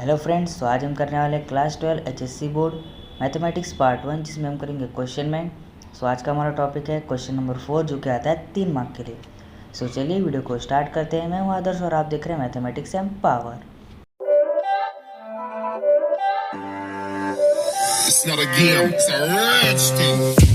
Hello friends, तो आज हम करने वाले हैं class 12 HSC board mathematics part 1, जिसमें हम करेंगे क्वेश्चन बैंक। सो आज का हमारा टॉपिक है क्वेश्चन नंबर 4, जो कि आता है 3 मार्क के लिए। सो चलिए वीडियो को स्टार्ट करते हैं। मैं हूं आदर्श और आप देख रहे हैं mathematics and power. It's not a game, it's a rich thing.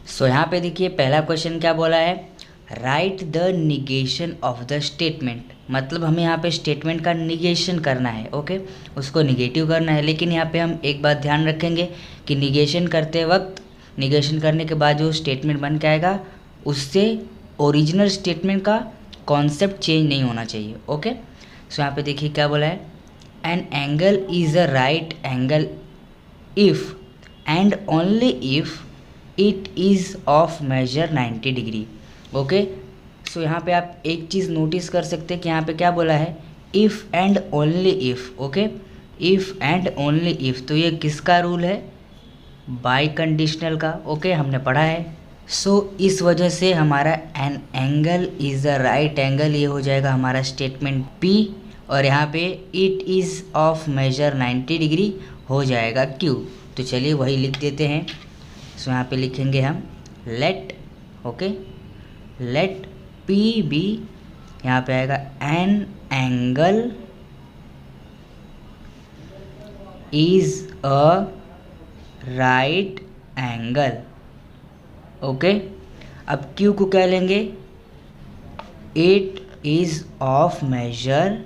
सो यहाँ पे देखिए पहला क्वेश्चन क्या बोला है, right the negation of the statement. मतलब हमें यहाँ पे स्टेटमेंट का निगेशन करना है, ओके, उसको निगेटिव करना है। लेकिन यहाँ पे हम एक बात ध्यान रखेंगे कि निगेशन करते वक्त, निगेशन करने के बाद जो स्टेटमेंट बन के आएगा उससे ओरिजिनल स्टेटमेंट का कॉन्सेप्ट चेंज नहीं होना चाहिए, ओके। सो यहाँ पे देखिए क्या बोला है, an angle is a right angle if and only if it is of measure 90 degree, okay. So यहाँ पे आप एक चीज़ नोटिस कर सकते हैं कि यहाँ पे क्या बोला है, if and only if, okay, if and only if. तो ये किसका रूल है, बाई कंडीशनल का, ओके, हमने पढ़ा है। सो इस वजह से हमारा an angle is a right angle, ये हो जाएगा हमारा स्टेटमेंट पी, और यहाँ पे it is of measure 90 degree हो जाएगा क्यू। तो चलिए वही लिख देते हैं। सो यहाँ पे लिखेंगे हम let, okay, let P B, यहाँ पे आएगा an angle is a right angle, okay. अब क्यू को क्या लेंगे, it is of measure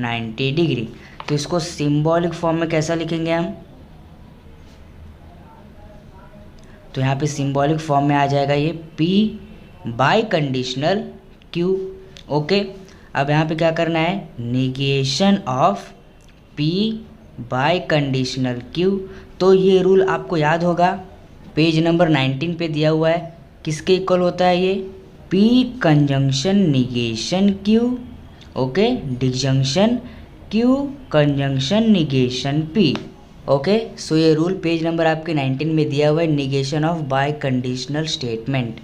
90 degree. तो इसको सिंबॉलिक फॉर्म में कैसा लिखेंगे हम, तो यहाँ पे सिंबॉलिक फॉर्म में आ जाएगा ये P bye conditional Q, okay. अब यहाँ पे क्या करना है, negation of P bye conditional Q। तो ये रूल आपको याद होगा, पेज नंबर 19 पे दिया हुआ है। किसके इक्वल होता है ये, P conjunction negation Q, okay, disjunction Q conjunction negation P, okay. So ये रूल पेज नंबर आपके 19 में दिया हुआ है, negation of biconditional statement.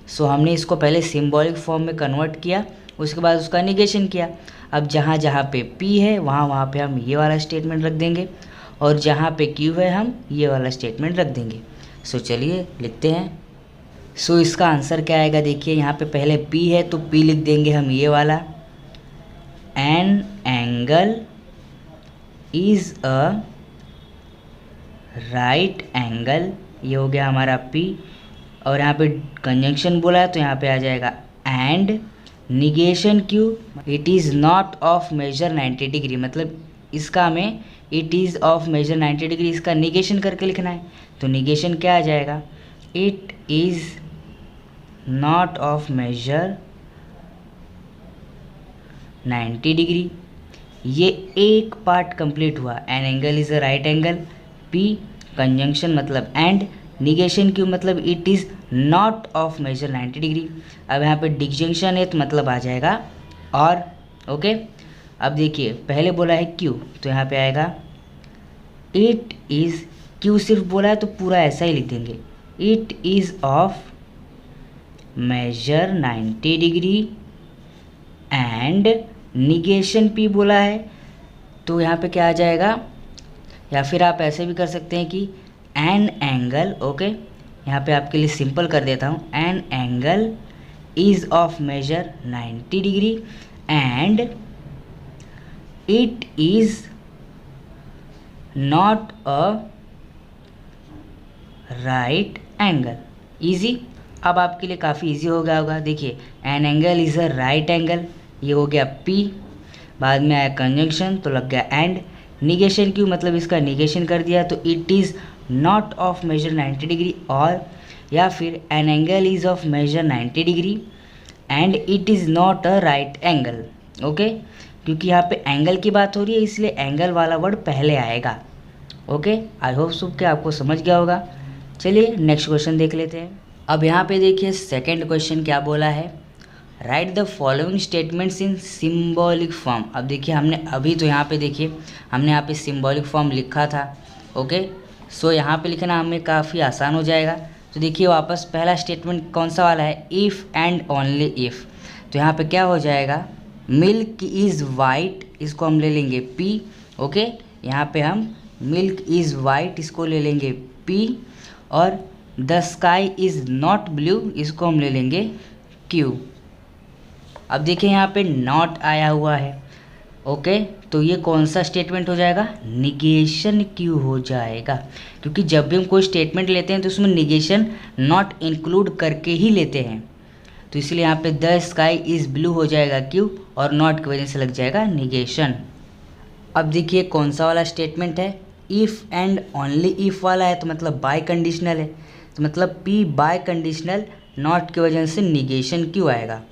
So हमने इसको पहले सिंबॉलिक फॉर्म में कन्वर्ट किया, उसके बाद उसका निगेशन किया। अब जहाँ जहाँ पे P है वहाँ पे हम ये वाला स्टेटमेंट रख देंगे, और जहाँ पे Q है हम ये वाला स्टेटमेंट रख देंगे। सो चलिए लिखते हैं। सो इसका आंसर क्या आएगा, देखिए यहाँ पे पहले P है तो P लिख देंगे हम ये वाला, N angle is a right angle, ये हो गया हमारा P। और यहाँ पे कंजंक्शन बोला है तो यहाँ पे आ जाएगा and negation Q, it is not of measure 90 degree. मतलब इसका हमें it is of measure 90 degree इसका निगेशन करके लिखना है। तो निगेशन क्या आ जाएगा, it is not of measure 90 degree. ये एक पार्ट कंप्लीट हुआ, an angle is a right angle, P conjunction मतलब एंड, निगेशन Q मतलब it is not of measure 90 degree. अब यहाँ पे डिसजंक्शन है तो मतलब आ जाएगा और, ओके। अब देखिए पहले बोला है Q, तो यहाँ पे आएगा इट इज़, Q सिर्फ बोला है तो पूरा ऐसा ही लिख देंगे, it is of measure 90 degree and negation P बोला है तो यहाँ पे क्या आ जाएगा, या फिर आप ऐसे भी कर सकते हैं कि एन एंगल, ओके, यहाँ पे आपके लिए सिंपल कर देता हूँ, an angle is of measure 90 degree and it is not a right angle. Easy, अब आपके लिए काफ़ी इजी हो गया होगा। देखिए an angle is a right angle, ये हो गया P, बाद में आया कंजंक्शन तो लग गया एंड, निगेशन Q मतलब इसका निगेशन कर दिया तो it is not of measure 90 degree, और या फिर an angle is of measure 90 degree and it is not a right angle, okay. क्योंकि यहाँ पे एंगल की बात हो रही है इसलिए एंगल वाला वर्ड पहले आएगा, ओके। आई होप सो कि आपको समझ गया होगा। चलिए नेक्स्ट क्वेश्चन देख लेते हैं। अब यहाँ पे देखिए सेकेंड क्वेश्चन क्या बोला है, right the following statements in symbolic form. अब देखिए हमने अभी तो यहाँ पे देखिए हमने यहाँ पे सिम्बॉलिक फॉर्म लिखा था। ओके, सो यहाँ पे लिखना हमें काफ़ी आसान हो जाएगा। तो देखिए वापस पहला स्टेटमेंट कौन सा वाला है, इफ़ एंड ओनली इफ़। तो यहाँ पे क्या हो जाएगा, मिल्क इज़ वाइट, इसको हम ले लेंगे पी। ओके, यहाँ पे हम मिल्क इज़ वाइट इसको ले लेंगे पी, और the sky is not blue इसको हम ले लेंगे क्यू। अब देखिए यहाँ पे नॉट आया हुआ है। ओके, तो ये कौन सा स्टेटमेंट हो जाएगा, निगेशन क्यू हो जाएगा, क्योंकि जब भी हम कोई स्टेटमेंट लेते हैं तो उसमें निगेशन नॉट इंक्लूड करके ही लेते हैं। तो इसलिए यहाँ पे द स्काई इज़ ब्लू हो जाएगा क्यू, और नॉट की वजह से लग जाएगा निगेशन। अब देखिए कौन सा वाला स्टेटमेंट है, इफ़ एंड ओनली इफ़ वाला है, तो मतलब बाय कंडीशनल है, तो मतलब पी बाय कंडीशनल, नॉट की वजह से निगेशन क्यू आएगा।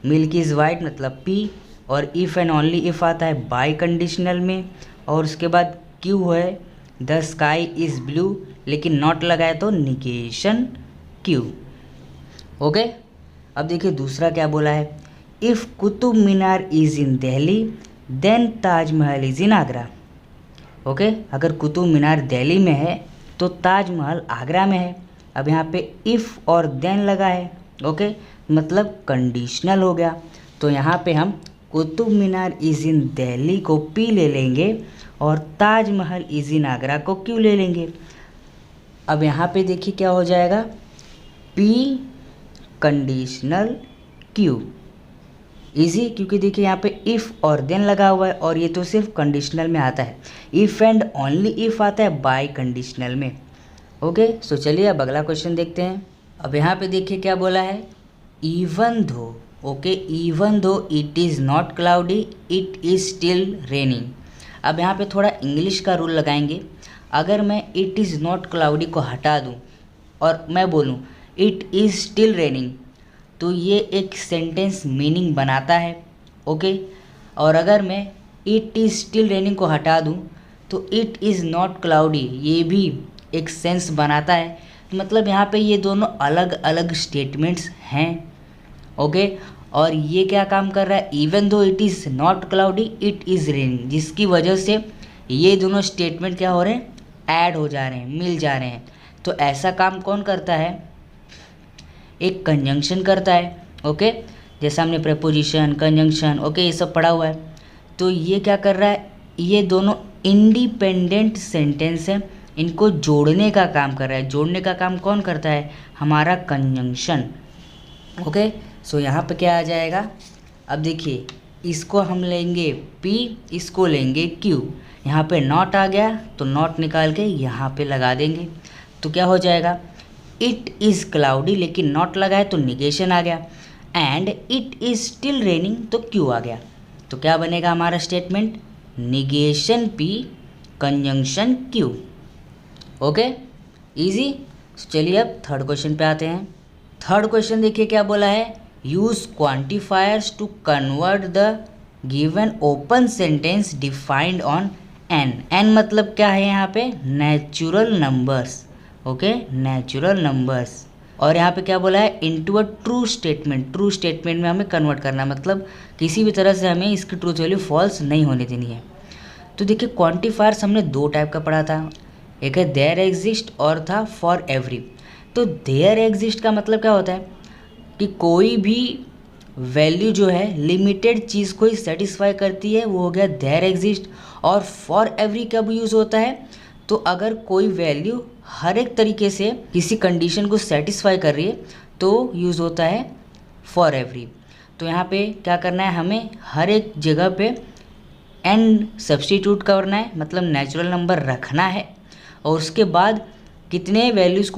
मिल्क इज़ वाइट मतलब पी, और इफ़ एंड ओनली इफ़ आता है बाय कंडीशनल में, और उसके बाद क्यू है द स्काई इज़ ब्लू, लेकिन नॉट लगाए तो निगेशन क्यू। ओके, अब देखिए दूसरा क्या बोला है, if Qutub Minar is in Delhi then Taj Mahal is in Agra. Okay, अगर कुतुब मीनार दिल्ली में है तो ताजमहल आगरा में है। अब यहाँ पे इफ़ और देन लगा है। ओके, मतलब कंडीशनल हो गया। तो यहाँ पे हम कुतुब मीनार इज़ इन दिल्ली को पी ले लेंगे, और ताजमहल इज़ इन आगरा को क्यू ले लेंगे। अब यहाँ पे देखिए क्या हो जाएगा, पी कंडीशनल क्यू इजी, क्योंकि देखिए यहाँ पे इफ़ और देन लगा हुआ है, और ये तो सिर्फ कंडीशनल में आता है। इफ़ एंड ओनली इफ़ आता है बाय कंडीशनल में। ओके, सो चलिए अब अगला क्वेश्चन देखते हैं। अब यहाँ पे देखिए क्या बोला है, even though. Okay, even though it is not cloudy it is still raining. अब यहाँ पे थोड़ा इंग्लिश का रूल लगाएंगे। अगर मैं इट इज़ नॉट क्लाउडी को हटा दूँ और मैं बोलूँ इट इज़ स्टिल रेनिंग, तो ये एक सेंटेंस मीनिंग बनाता है। ओके, और अगर मैं इट इज़ स्टिल रेनिंग को हटा दूँ तो इट इज़ नॉट क्लाउडी, ये भी एक सेंस बनाता है। मतलब यहाँ पे ये दोनों अलग अलग स्टेटमेंट्स हैं। ओके, और ये क्या काम कर रहा है, even though it is not cloudy it is raining, जिसकी वजह से ये दोनों स्टेटमेंट क्या हो रहे हैं, ऐड हो जा रहे हैं, मिल जा रहे हैं। तो ऐसा काम कौन करता है, एक कंजंक्शन करता है। ओके, जैसा हमने प्रेपोजिशन, कंजंक्शन, ओके, ये सब पढ़ा हुआ है। तो ये क्या कर रहा है, ये दोनों इंडिपेंडेंट सेंटेंस हैं, इनको जोड़ने का काम कर रहा है। जोड़ने का काम कौन करता है, हमारा कंजंक्शन। ओके, सो यहाँ पे क्या आ जाएगा, अब देखिए इसको हम लेंगे P, इसको लेंगे Q। यहाँ पे नॉट आ गया तो नॉट निकाल के यहाँ पे लगा देंगे, तो क्या हो जाएगा, इट इज़ क्लाउडी, लेकिन नॉट लगाए तो निगेशन आ गया, and it is still raining तो Q आ गया। तो क्या बनेगा हमारा statement, negation P conjunction Q। Okay, easy. चलिए अब थर्ड क्वेश्चन पे आते हैं। थर्ड क्वेश्चन देखिए क्या बोला है, use quantifiers to convert the given open sentence defined on N. N मतलब क्या है यहाँ पे, natural numbers. Okay, natural numbers. और यहाँ पे क्या बोला है, into a true statement. True statement में हमें कन्वर्ट करना है, मतलब किसी भी तरह से हमें इसकी ट्रूथ वैल्यू फॉल्स नहीं होने देनी है। तो देखिए क्वांटिफायर्स हमने दो टाइप का पढ़ा था, एक है देयर एग्जिस्ट और था फॉर एवरी। तो देयर एग्जिस्ट का मतलब क्या होता है कि कोई भी वैल्यू जो है लिमिटेड चीज़ को ही सेटिस्फाई करती है, वो हो गया देयर एग्जिस्ट। और फॉर एवरी कब यूज़ होता है, तो अगर कोई वैल्यू हर एक तरीके से किसी कंडीशन को सेटिस्फाई कर रही है तो यूज़ होता है फॉर एवरी। तो यहाँ पे क्या करना है, हमें हर एक जगह पे एन सब्स्टिट्यूट करना है, मतलब नेचुरल नंबर रखना है, और उसके बाद कितने वैल्यूज़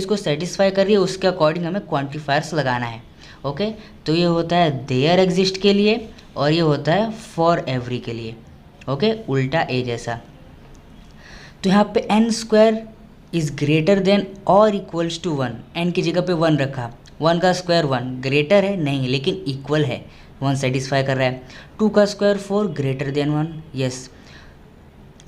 को सेटिस्फाई कर रही है उसके अकॉर्डिंग हमें क्वांटिफायर्स लगाना है। ओके, तो ये होता है देयर एग्जिस्ट के लिए और ये होता है फॉर एवरी के लिए। ओके, उल्टा ए जैसा। तो यहाँ पे N square is greater than और इक्वल्स टू 1, एन की जगह पे 1 रखा, 1 का स्क्वायर 1 ग्रेटर है नहीं लेकिन इक्वल है, 1 सेटिस्फाई कर रहा है। 2 का स्क्वायर 4 ग्रेटर देन 1, यस।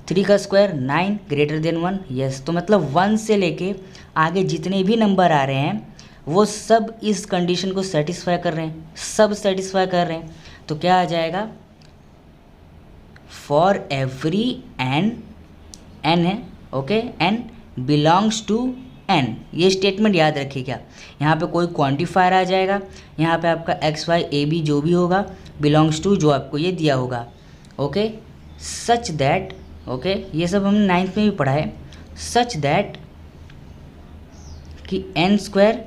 3 का स्क्वायर 9 ग्रेटर देन 1, यस। तो मतलब 1 से लेके आगे जितने भी नंबर आ रहे हैं वो सब इस कंडीशन को सेटिस्फाई कर रहे हैं, सब सेटिस्फाई कर रहे हैं। तो क्या आ जाएगा, फॉर एवरी एन, एन है okay, N belongs to N. ये स्टेटमेंट याद रखिएगा, यहाँ पे कोई क्वांटिफायर आ जाएगा, यहाँ पे आपका एक्स वाई ए बी जो भी होगा, बिलोंग्स टू जो आपको ये दिया होगा ओके, सच दैट ओके, ये सब हमने 9th में भी पढ़ा है, सच दैट कि N square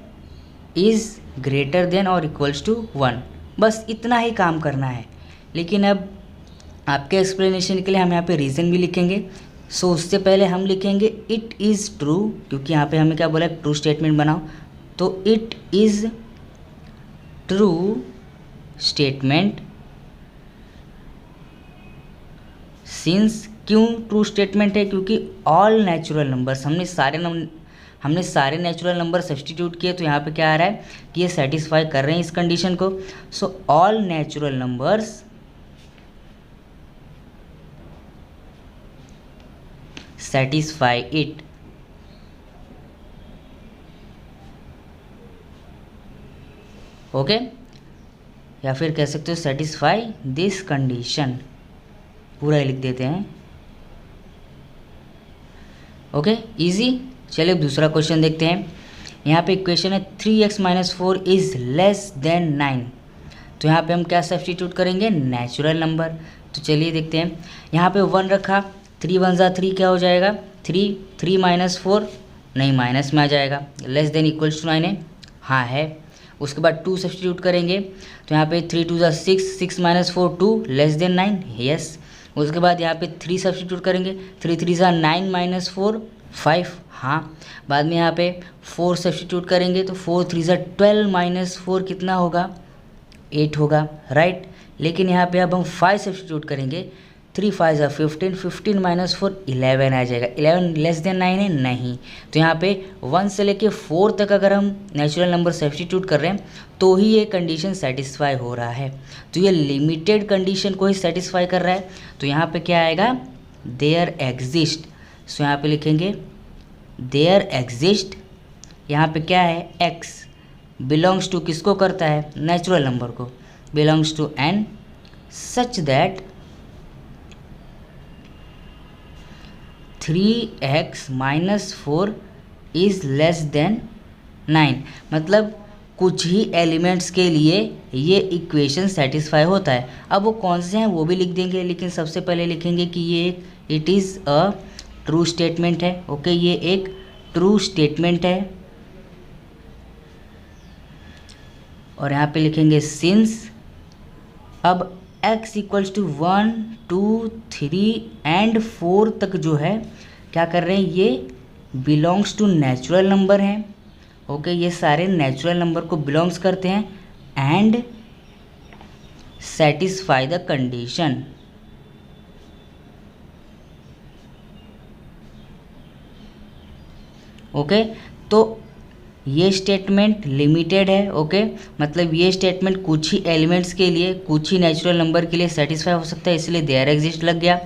is greater than और इक्वल्स टू 1। बस इतना ही काम करना है। लेकिन अब आपके एक्सप्लेनेशन के लिए हम यहाँ पे रीज़न भी लिखेंगे। सो उससे पहले हम लिखेंगे इट इज़ ट्रू, क्योंकि यहाँ पे हमें क्या बोला, ट्रू स्टेटमेंट बनाओ। तो it is true statement since, क्यों ट्रू स्टेटमेंट है, क्योंकि ऑल नेचुरल नंबर्स, हमने सारे नेचुरल नंबर सब्सटीट्यूट किए, तो यहाँ पे क्या आ रहा है कि ये सेटिस्फाई कर रहे हैं इस कंडीशन को। So all natural numbers satisfy it. Okay, या फिर कह सकते हो सेटिस्फाई दिस कंडीशन, पूरा ही लिख देते हैं ओके, इजी। चलिए अब दूसरा क्वेश्चन देखते हैं। यहाँ पे इक्वेशन है 3x - 4 इज़ लेस देन 9। तो यहाँ पे हम क्या सब्सटीट्यूट करेंगे, नेचुरल नंबर। तो चलिए देखते हैं, यहाँ पे 1 रखा, 3 1 ज़ा 3 क्या हो जाएगा, 3 3 - 4 नहीं, माइनस में आ जाएगा, लेस देन इक्वल्स टू 9 है, हाँ है। उसके बाद 2 सब्सटीट्यूट करेंगे, तो यहाँ पे 3 2 ज़ा 6, 6 - 4 2 लेस देन 9, यस। उसके बाद यहाँ पे 3 सब्सटीट्यूट करेंगे, 3 3 ज़ा 9 - 4 5, हाँ। बाद में यहाँ पे 4 सब्सटीट्यूट करेंगे, तो 4 3 ज़ा 12 - 4 कितना होगा, 8 होगा, राइट। लेकिन यहाँ पे अब हम 5 सब्सटीट्यूट करेंगे, 3 5 ज़ा 15, 15 - 4 11 आ जाएगा, 11 लेस देन 9 है, नहीं। तो यहाँ पे 1 से लेके 4 तक अगर हम नेचुरल नंबर सब्सटीट्यूट कर रहे हैं तो ही ये कंडीशन सेटिस्फाई हो रहा है। तो ये लिमिटेड कंडीशन को ही सेटिस्फाई कर रहा है। तो यहाँ पे क्या आएगा, देयर एग्जिस्ट। सो यहाँ पे लिखेंगे देयर एग्जिस्ट, यहाँ पे क्या है, x बिलोंग्स टू, किसको करता है, नेचुरल नंबर को, belongs to n, such that 3x - 4 is less than 9। मतलब कुछ ही एलिमेंट्स के लिए ये इक्वेशन सेटिस्फाई होता है। अब वो कौन से हैं वो भी लिख देंगे, लेकिन सबसे पहले लिखेंगे कि ये it is a true statement है ओके, ये एक ट्रू स्टेटमेंट है। और यहाँ पे लिखेंगे सिंस, अब x इक्वल्स टू 1 2 3 एंड 4 तक जो है क्या कर रहे हैं, ये बिलोंग्स टू नेचुरल नंबर हैं ओके, ये सारे नेचुरल नंबर को बिलोंग्स करते हैं and satisfy the condition. Okay, तो ये स्टेटमेंट लिमिटेड है ओके, मतलब ये स्टेटमेंट कुछ ही एलिमेंट्स के लिए, कुछ ही नेचुरल नंबर के लिए सेटिस्फाई हो सकता है, इसलिए देयर एग्जिस्ट लग गया।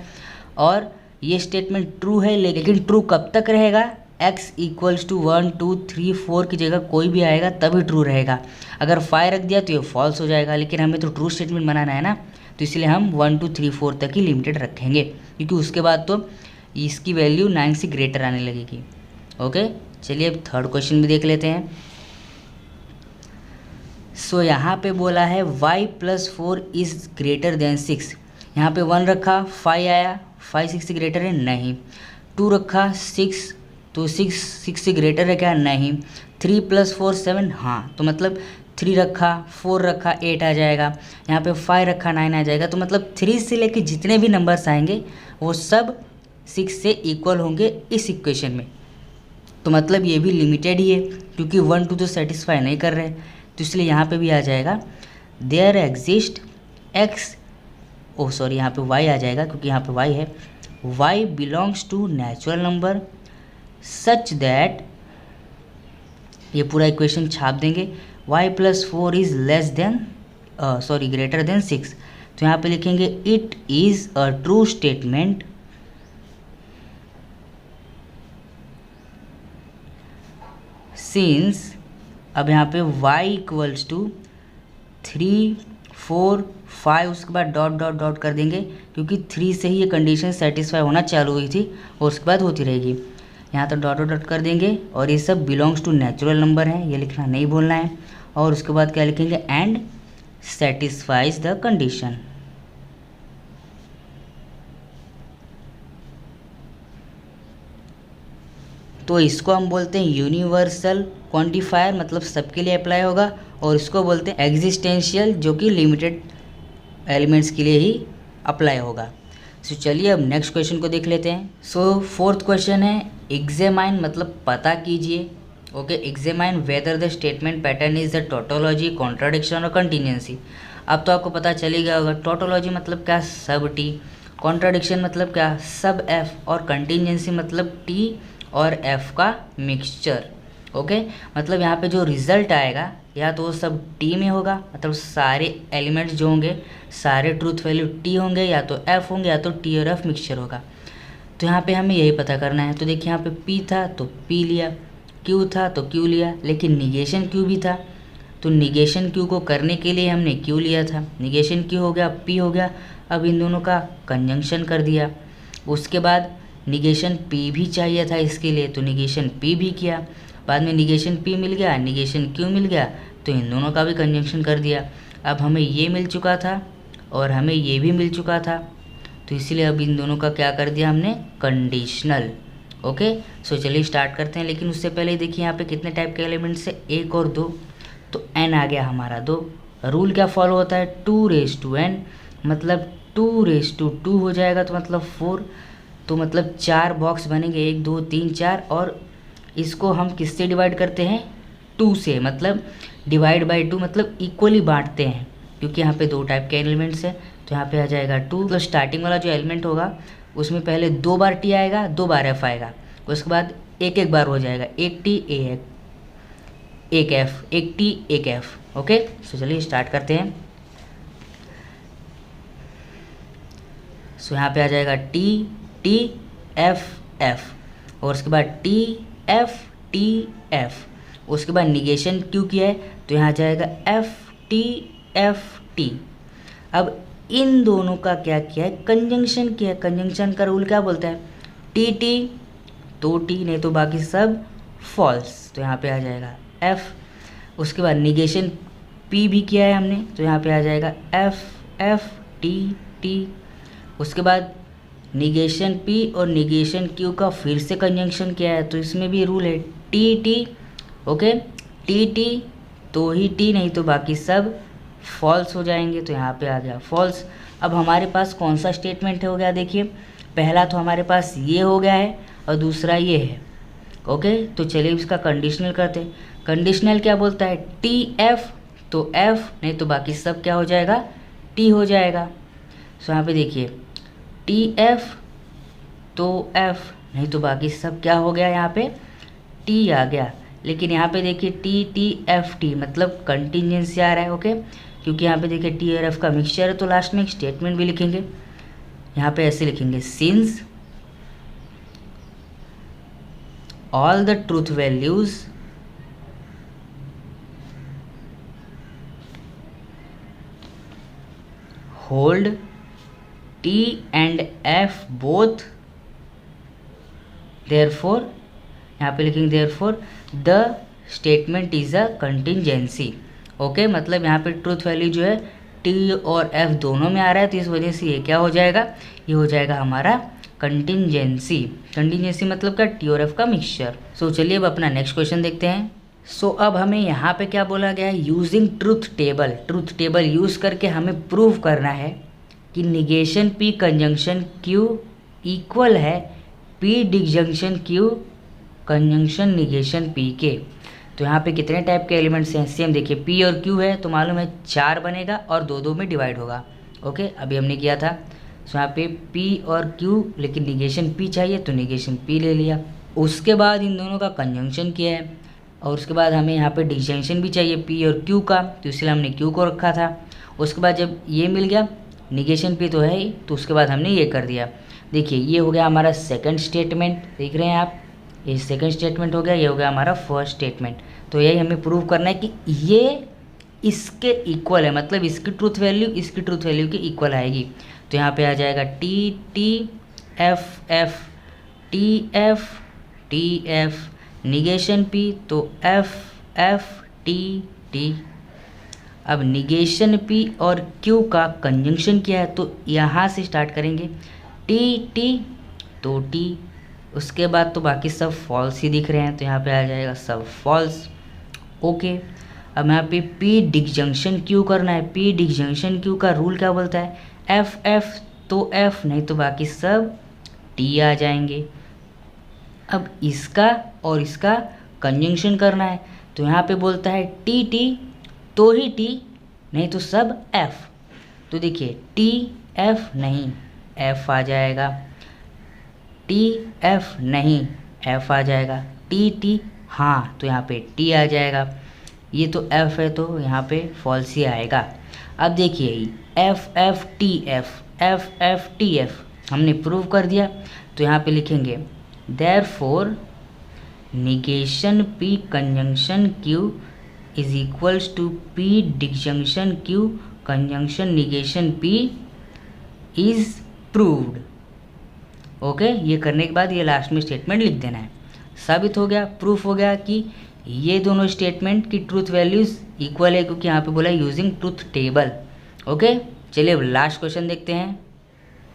और ये स्टेटमेंट ट्रू है, लेकिन ट्रू कब तक रहेगा, x इक्वल्स टू 1 2 3 4 की जगह कोई भी आएगा तभी ट्रू रहेगा। अगर 5 रख दिया तो ये फॉल्स हो जाएगा, लेकिन हमें तो ट्रू स्टेटमेंट बनाना है ना, तो इसलिए हम 1 2 3 4 तक ही लिमिटेड रखेंगे, क्योंकि उसके बाद तो इसकी वैल्यू 9 से ग्रेटर आने लगेगी ओके। चलिए अब थर्ड क्वेश्चन भी देख लेते हैं। सो यहाँ पे बोला है y + 4 इज़ ग्रेटर देन 6। यहाँ पे 1 रखा, 5 आया, 5 6 से ग्रेटर है, नहीं। 2 रखा, 6, तो 6 से ग्रेटर है क्या, नहीं। 3 + 4 7, हाँ, तो मतलब 3 रखा, 4 रखा, 8 आ जाएगा। यहाँ पे 5 रखा, 9 आ जाएगा। तो मतलब 3 से लेके जितने भी नंबर्स आएंगे वो सब 6 से इक्वल होंगे इस इक्वेशन में। तो मतलब ये भी लिमिटेड ही है, क्योंकि 1 2 तो सेटिस्फाई नहीं कर रहे, तो इसलिए यहाँ पे भी आ जाएगा there exist x, oh sorry यहाँ पे y आ जाएगा, क्योंकि यहाँ पे y है, y belongs to natural number such that, ये पूरा इक्वेशन छाप देंगे, y + 4 is less than greater than 6। तो यहाँ पे लिखेंगे it is a true statement since अब यहाँ पे y इक्वल्स टू 3 4 5 उसके बाद डॉट डॉट डॉट कर देंगे, क्योंकि 3 से ही ये कंडीशन सेटिस्फाई होना चालू हुई थी और उसके बाद होती रहेगी। यहाँ तो डॉट डॉट कर देंगे और ये सब बिलोंग्स टू नेचुरल नंबर है, ये लिखना नहीं भूलना है। और उसके बाद क्या लिखेंगे, एंड सेटिस्फाइज द कंडीशन। तो इसको हम बोलते हैं यूनिवर्सल क्वांटिफायर, मतलब सबके लिए अप्लाई होगा। और इसको बोलते हैं एग्जिस्टेंशियल, जो कि लिमिटेड एलिमेंट्स के लिए ही अप्लाई होगा। सो चलिए अब नेक्स्ट क्वेश्चन को देख लेते हैं। सो फोर्थ क्वेश्चन है एग्जामाइन, मतलब पता कीजिए। Okay, examine whether the statement pattern is the tautology, contradiction और कंटिन्यूंसी। अब तो आपको पता चली गया होगा टोटोलॉजी मतलब क्या, सब टी, कॉन्ट्राडिक्शन मतलब क्या, सब एफ, और कंटिन्यूंसी मतलब टी और एफ का मिक्सचर। ओके, मतलब यहाँ पे जो रिजल्ट आएगा या तो वो सब टी में होगा, मतलब सारे एलिमेंट्स जो होंगे सारे ट्रूथ वैल्यू टी होंगे, या तो एफ होंगे, या तो टी और एफ मिक्सचर होगा। तो यहाँ पे हमें यही पता करना है। तो देखिए यहाँ पे पी था तो पी लिया, क्यू था तो क्यू लिया, लेकिन निगेशन क्यू भी था, तो निगेशन क्यू को करने के लिए हमने क्यू लिया था। निगेशन क्यू हो गया, पी हो गया, अब इन दोनों का कंजंक्शन कर दिया। उसके बाद निगेशन पी भी चाहिए था इसके लिए, तो निगेशन पी भी किया। बाद में निगेशन पी मिल गया, निगेशन क्यू मिल गया, तो इन दोनों का भी कंजंक्शन कर दिया। अब हमें ये मिल चुका था और हमें ये भी मिल चुका था, तो इसीलिए अब इन दोनों का क्या कर दिया हमने, कंडीशनल। ओके, सो चलिए स्टार्ट करते हैं। लेकिन उससे पहले देखिए यहाँ पे कितने टाइप के एलिमेंट्स है, 1 और 2, तो n आ गया हमारा 2। रूल क्या फॉलो होता है, 2n, मतलब 2 हो जाएगा तो मतलब 4, तो मतलब 4 बॉक्स बनेंगे, 1 2 3 4, और इसको हम किससे डिवाइड करते हैं, 2 से, मतलब डिवाइड बाई 2 मतलब इक्वली बांटते हैं, क्योंकि यहाँ पे 2 टाइप के एलिमेंट्स हैं। तो यहाँ पे आ जाएगा 2, मतलब स्टार्टिंग वाला जो एलिमेंट होगा उसमें पहले 2 बार टी आएगा, 2 बार एफ आएगा, उसके बाद एक बार हो जाएगा, एक टी एक एफ, एक टी एक एफ। ओके, सो चलिए स्टार्ट करते हैं। सो यहाँ पे आ जाएगा टी टी एफ एफ, और उसके बाद टी एफ, उसके बाद निगेशन क्यू किया है तो यहाँ आ जाएगा एफ टी। अब इन दोनों का क्या किया है, कंजंक्शन किया है। कंजंक्शन का रूल क्या बोलता है, टी तो टी, नहीं तो बाकी सब फॉल्स, तो यहाँ पे आ जाएगा एफ। उसके बाद निगेशन पी भी किया है हमने, तो यहाँ पे आ जाएगा एफ टी। उसके बाद निगेशन पी और निगेशन क्यू का फिर से कंजंक्शन किया है, तो इसमें भी रूल है टी। ओके, टी तो ही टी, नहीं तो बाकी सब फॉल्स हो जाएंगे, तो यहाँ पे आ गया फॉल्स। अब हमारे पास कौन सा स्टेटमेंट हो गया, देखिए पहला तो हमारे पास ये हो गया है और दूसरा ये है। ओके, तो चलिए इसका कंडीशनल करते हैं। कंडीशनल क्या बोलता है, टी एफ तो एफ, नहीं तो बाकी सब क्या हो जाएगा, टी हो जाएगा। सो यहाँ पे देखिए टी एफ तो एफ, नहीं तो बाकी सब क्या हो गया, यहाँ पे टी आ गया। लेकिन यहाँ पे देखिए टी एफ टी, मतलब कंटिन्यूंसी आ रहा है। ओके, क्योंकि यहाँ पे देखिए टी और एफ का मिक्सचर है, तो लास्ट में एक स्टेटमेंट भी लिखेंगे। यहाँ पे ऐसे लिखेंगे, since all the truth values hold T and F both, therefore, यहाँ पे लिखेंगे therefore the statement is a contingency. Okay, मतलब यहाँ पे ट्रूथ वैल्यू जो है टी और एफ दोनों में आ रहा है, तो इस वजह से ये क्या हो जाएगा, ये हो जाएगा हमारा कंटिंजेंसी। कंटिंजेंसी मतलब क्या, टी और एफ का मिक्सचर। सो चलिए अब अपना नेक्स्ट क्वेश्चन देखते हैं। सो अब हमें यहाँ पे क्या बोला गया है, using truth table. Truth table use करके हमें प्रूव करना है कि negation P conjunction Q equal है P disjunction Q conjunction negation P के। तो यहाँ पे कितने टाइप के एलिमेंट्स हैं, सेम देखिए पी और क्यू है तो मालूम है 4 बनेगा और 2 में डिवाइड होगा। ओके, अभी हमने किया था। सो यहाँ पे पी और क्यू, लेकिन निगेशन पी चाहिए तो निगेशन पी ले लिया। उसके बाद इन दोनों का कंजंक्शन किया है, और उसके बाद हमें यहाँ पे डिजंक्शन भी चाहिए पी और क्यू का, तो इसलिए हमने क्यू को रखा था। उसके बाद जब ये मिल गया, निगेशन पी तो है ही, तो उसके बाद हमने ये कर दिया। देखिए ये हो गया हमारा सेकंड स्टेटमेंट, देख रहे हैं आप, ये सेकंड स्टेटमेंट हो गया, ये हो गया हमारा फर्स्ट स्टेटमेंट। तो यही हमें प्रूव करना है कि ये इसके इक्वल है, मतलब इसकी ट्रूथ वैल्यू इसकी ट्रूथ वैल्यू के इक्वल आएगी। तो यहाँ पे आ जाएगा T T F F T F T F negation P, तो एफ एफ टी टी। अब निगेशन पी और क्यू का कंजंक्शन किया है, तो यहाँ से स्टार्ट करेंगे टी टी तो टी, उसके बाद तो बाकी सब फॉल्स ही दिख रहे हैं, तो यहाँ पे आ जाएगा सब फॉल्स। ओके, अब यहाँ पे पी डिसजंक्शन क्यू करना है। पी डिसजंक्शन क्यू का रूल क्या बोलता है, एफ एफ तो एफ, नहीं तो बाकी सब टी आ जाएंगे। अब इसका और इसका कंजंक्शन करना है, तो यहाँ पे बोलता है टी टी तो ही टी, नहीं तो सब एफ। तो देखिए टी एफ नहीं, एफ आ जाएगा, टी एफ नहीं, एफ आ जाएगा, टी टी हाँ, तो यहाँ पे टी आ जाएगा। ये तो एफ है तो यहाँ पे फॉल्स ही आएगा। अब देखिए F F T F F F T F हमने प्रूव कर दिया, तो यहाँ पे लिखेंगे therefore negation P conjunction Q is equals to P disjunction Q conjunction negation P is proved. Okay, ये करने के बाद ये लास्ट में स्टेटमेंट लिख देना है। साबित हो गया, प्रूफ हो गया कि ये दोनों स्टेटमेंट की ट्रूथ वैल्यूज इक्वल है, क्योंकि यहाँ पे बोला यूजिंग ट्रूथ टेबल। ओके, चलिए अब लास्ट क्वेश्चन देखते हैं।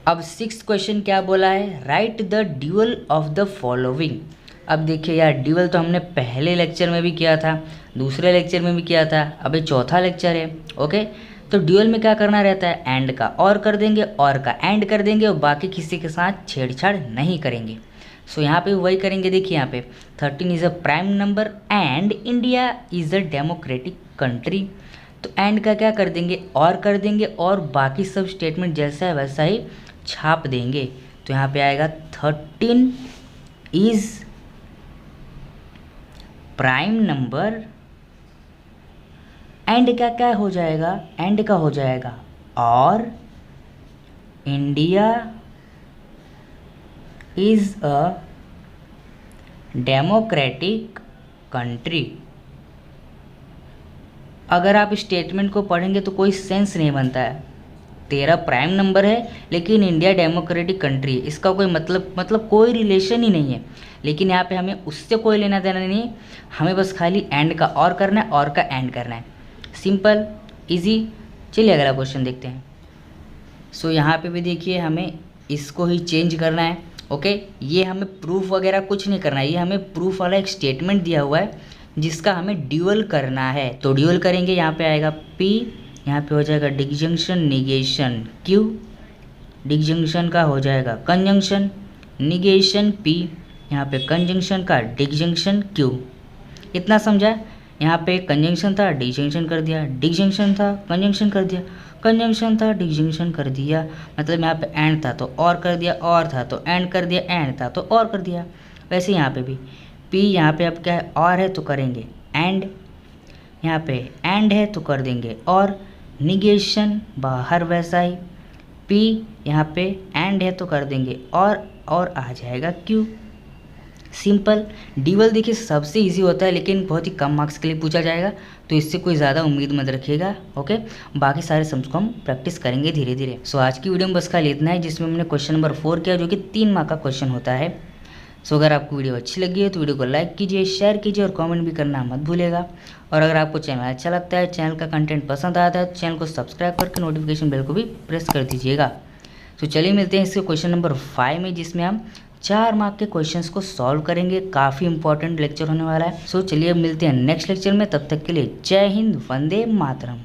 अब सिक्स्थ क्वेश्चन क्या बोला है, right the dual of the following. अब देखिए यार, ड्यूअल तो हमने पहले लेक्चर में भी किया था, दूसरे लेक्चर में भी किया था, अब ये चौथा लेक्चर है। ओके, तो ड्यूअल में क्या करना रहता है, एंड का और कर देंगे, और का एंड कर देंगे, और बाकी किसी के साथ छेड़छाड़ नहीं करेंगे। सो यहाँ पे वही करेंगे। देखिए यहाँ पे 13 is a prime number and India is a democratic country. तो एंड का क्या कर देंगे, और कर देंगे, और बाकी सब स्टेटमेंट जैसा है वैसा ही छाप देंगे। तो यहाँ पे आएगा 13 इज़ प्राइम नंबर, एंड का क्या हो जाएगा, एंड का हो जाएगा और India is a democratic country. अगर आप स्टेटमेंट को पढ़ेंगे तो कोई सेंस नहीं बनता है। 13 प्राइम नंबर है लेकिन इंडिया डेमोक्रेटिक कंट्री है, इसका कोई मतलब कोई रिलेशन ही नहीं है। लेकिन यहाँ पे हमें उससे कोई लेना देना नहीं है, हमें बस खाली एंड का और करना है, और का एंड करना है। Simple easy. चलिए अगला क्वेश्चन देखते हैं। सो यहाँ पे भी देखिए हमें इसको ही चेंज करना है। ओके, ये हमें प्रूफ वगैरह कुछ नहीं करना है, ये हमें प्रूफ वाला एक स्टेटमेंट दिया हुआ है जिसका हमें ड्यूअल करना है। तो ड्यूअल करेंगे, यहाँ पे आएगा पी, यहाँ पे हो जाएगा डिसजंक्शन निगेशन क्यू, डिसजंक्शन का हो जाएगा कंजंक्शन निगेशन पी, यहाँ पे कंजंक्शन का डिसजंक्शन क्यू। इतना समझा। यहाँ पे कंजंक्शन था डिसजंक्शन कर दिया, डिसजंक्शन था कंजंक्शन कर दिया, कंजंक्शन था डिसजंक्शन कर दिया, मतलब यहाँ पे एंड था तो और कर दिया, और था तो एंड कर दिया, एंड था तो और कर दिया। वैसे यहाँ पे भी पी, यहाँ पे अब क्या है, और है तो करेंगे एंड, यहाँ पे एंड है तो कर देंगे और, निगेशन बाहर वैसा ही, पी यहाँ पे एंड है तो कर देंगे और आ जाएगा क्यू। सिंपल। ड्यूअल देखिए सबसे इजी होता है लेकिन बहुत ही कम मार्क्स के लिए पूछा जाएगा, तो इससे कोई ज़्यादा उम्मीद मत रखिएगा। ओके, बाकी सारे सम्स को हम प्रैक्टिस करेंगे धीरे धीरे। सो आज की वीडियो में बस खाली इतना है, जिसमें हमने क्वेश्चन नंबर 4 किया जो कि 3 मार्क का क्वेश्चन होता है। सो अगर आपको वीडियो अच्छी लगी है तो वीडियो को लाइक कीजिए, शेयर कीजिए और कमेंट भी करना मत भूलिएगा। और अगर आपको चैनल अच्छा लगता है, चैनल का कंटेंट पसंद आता है तो चैनल को सब्सक्राइब करके नोटिफिकेशन बेल को भी प्रेस कर दीजिएगा। तो चलिए मिलते हैं इसके क्वेश्चन नंबर 5 में, जिसमें हम 4 मार्क के क्वेश्चंस को सॉल्व करेंगे। काफ़ी इंपॉर्टेंट लेक्चर होने वाला है। सो चलिए मिलते हैं नेक्स्ट लेक्चर में, तब तक के लिए जय हिंद, वंदे मातरम।